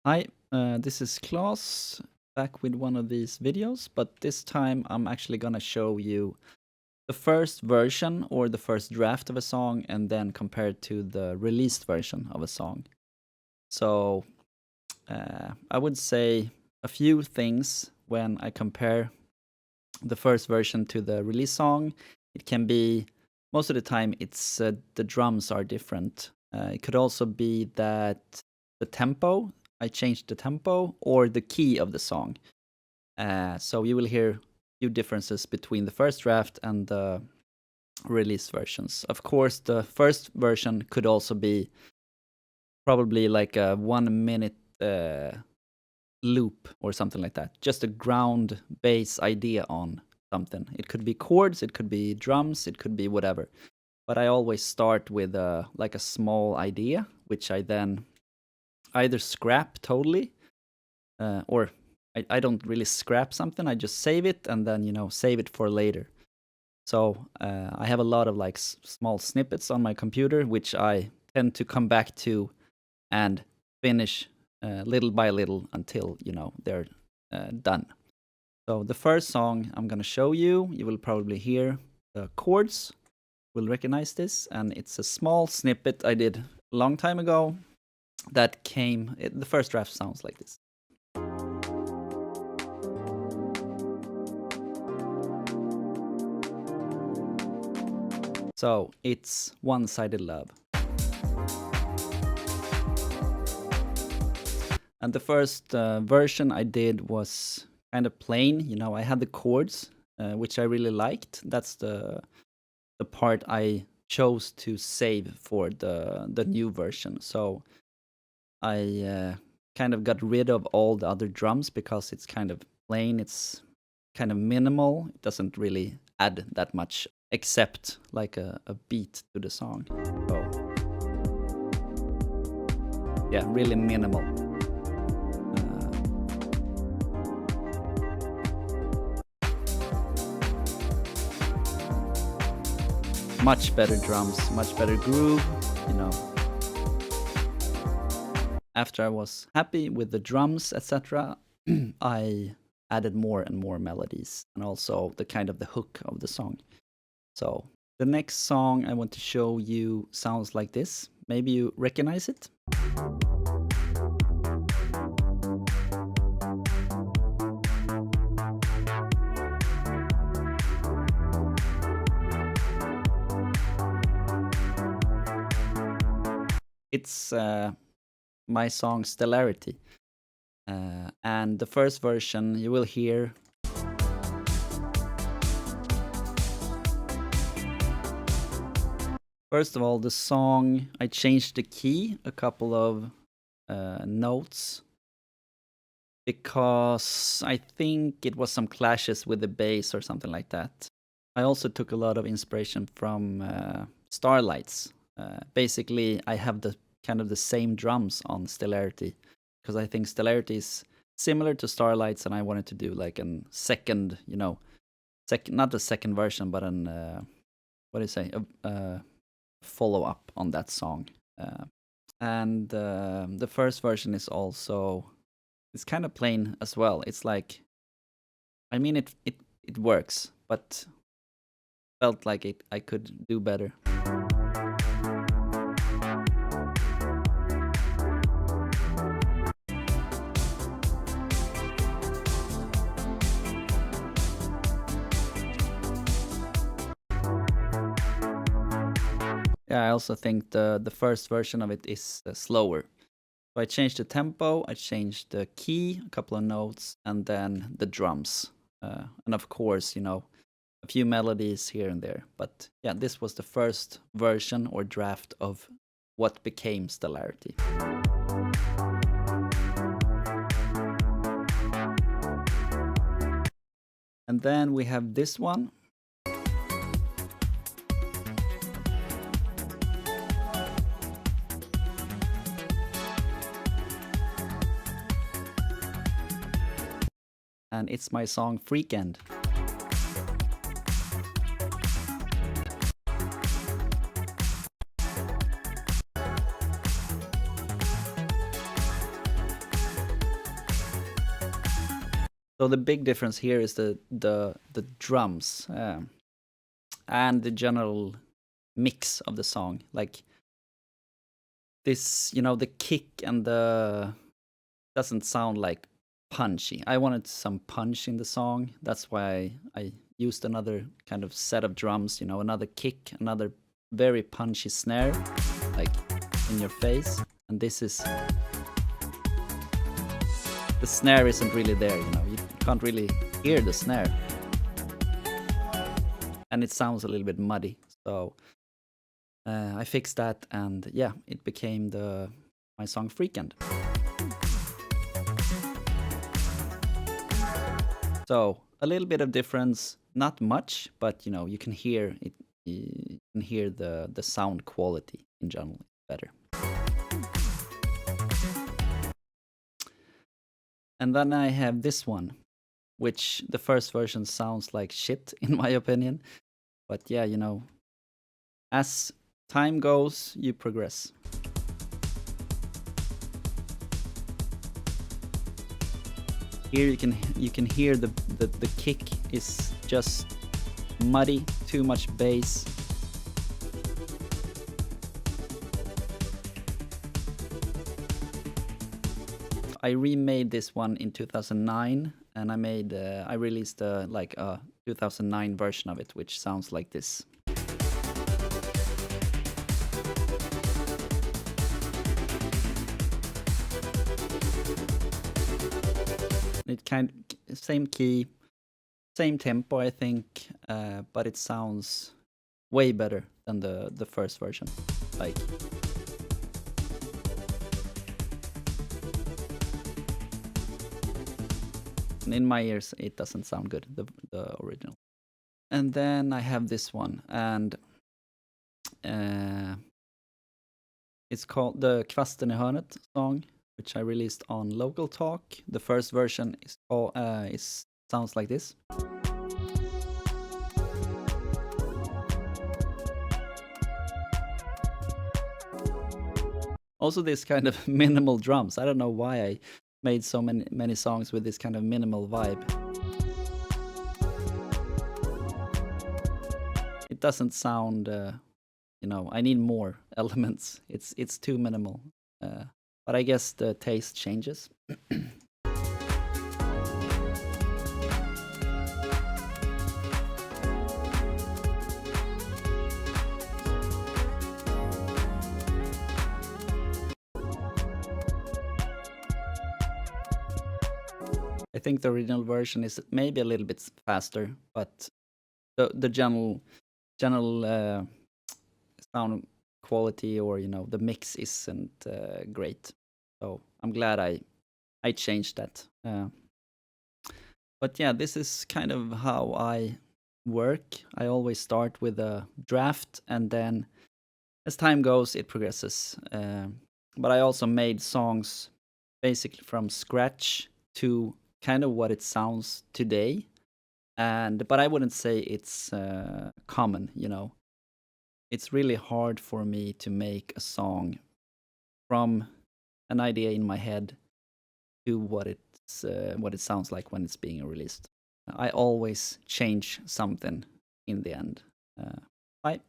Hi, this is Claes back with one of these videos, but this time I'm actually gonna show you the first version or the first draft of a song and then compare it to the released version of a song. So I would say a few things when I compare the first version to the release song. It can be most of the time it's the drums are different. It could also be that the tempo, I changed the tempo or the key of the song. So you will hear few differences between the first draft and the release versions. Of course, the first version could also be probably like a 1 minute loop or something like that. Just a ground bass idea on something. It could be chords, it could be drums, it could be whatever. But I always start with like a small idea, which I then either scrap totally, or I don't really scrap something. I just save it and then save it for later. So I have a lot of like small snippets on my computer, which I tend to come back to and finish little by little until they're done. So the first song I'm gonna show you, you will probably hear the chords. Will recognize this, and it's a small snippet I did a long time ago. That came. The first draft sounds like this. So it's One-Sided Love. And the first version I did was kind of plain. I had the chords, which I really liked. That's the part I chose to save for the new version. So I kind of got rid of all the other drums because it's kind of plain. It's kind of minimal. It doesn't really add that much except like a beat to the song. So yeah, really minimal. Much better drums, much better groove, After I was happy with the drums, etc., I added more and more melodies and also the kind of the hook of the song. So the next song I want to show you sounds like this. Maybe you recognize it. It's my song Stellarity. And the first version you will hear. First of all, the song, I changed the key a couple of notes because I think it was some clashes with the bass or something like that. I also took a lot of inspiration from Starlights. Basically, I have the kind of the same drums on Stellarity because I think Stellarity is similar to Starlights, and I wanted to do like a second, not the second version, but an what do you say, a follow up on that song. And the first version is also it's kind of plain as well. It's like, I mean, it works, but felt like I could do better. Yeah, I also think the first version of it is slower. So I changed the tempo, I changed the key, a couple of notes, and then the drums. And of course, a few melodies here and there. But yeah, this was the first version or draft of what became Stellarity. And then we have this one. And it's my song Freakend. So the big difference here is the drums and the general mix of the song. Like this, the kick and the doesn't sound like punchy. I wanted some punch in the song. That's why I used another kind of set of drums, another kick, another very punchy snare, like in your face. And this is, the snare isn't really there, you can't really hear the snare. And it sounds a little bit muddy. So I fixed that, and yeah, it became my song Freakend. So a little bit of difference, not much, but you can hear it. You can hear the sound quality in general better. And then I have this one, which the first version sounds like shit in my opinion. But yeah, as time goes, you progress. Here you can hear the kick is just muddy, too much bass. I remade this one in 2009, and I released a 2009 version of it, which sounds like this. It same key, same tempo, I think, but it sounds way better than the first version. Like, in my ears, it doesn't sound good, the original. And then I have this one, and it's called the Kvasten Hörnet song, which I released on Local Talk. The first version sounds like this. Also, this kind of minimal drums. I don't know why I made so many songs with this kind of minimal vibe. It doesn't sound, I need more elements. It's too minimal. But I guess the taste changes. I think the original version is maybe a little bit faster, but the general sound quality, or the mix isn't great. So I'm glad I changed that. But yeah, this is kind of how I work. I always start with a draft, and then as time goes, it progresses. But I also made songs basically from scratch to kind of what it sounds today. But I wouldn't say it's common, It's really hard for me to make a song from an idea in my head to what it sounds like when it's being released. I always change something in the end. Bye.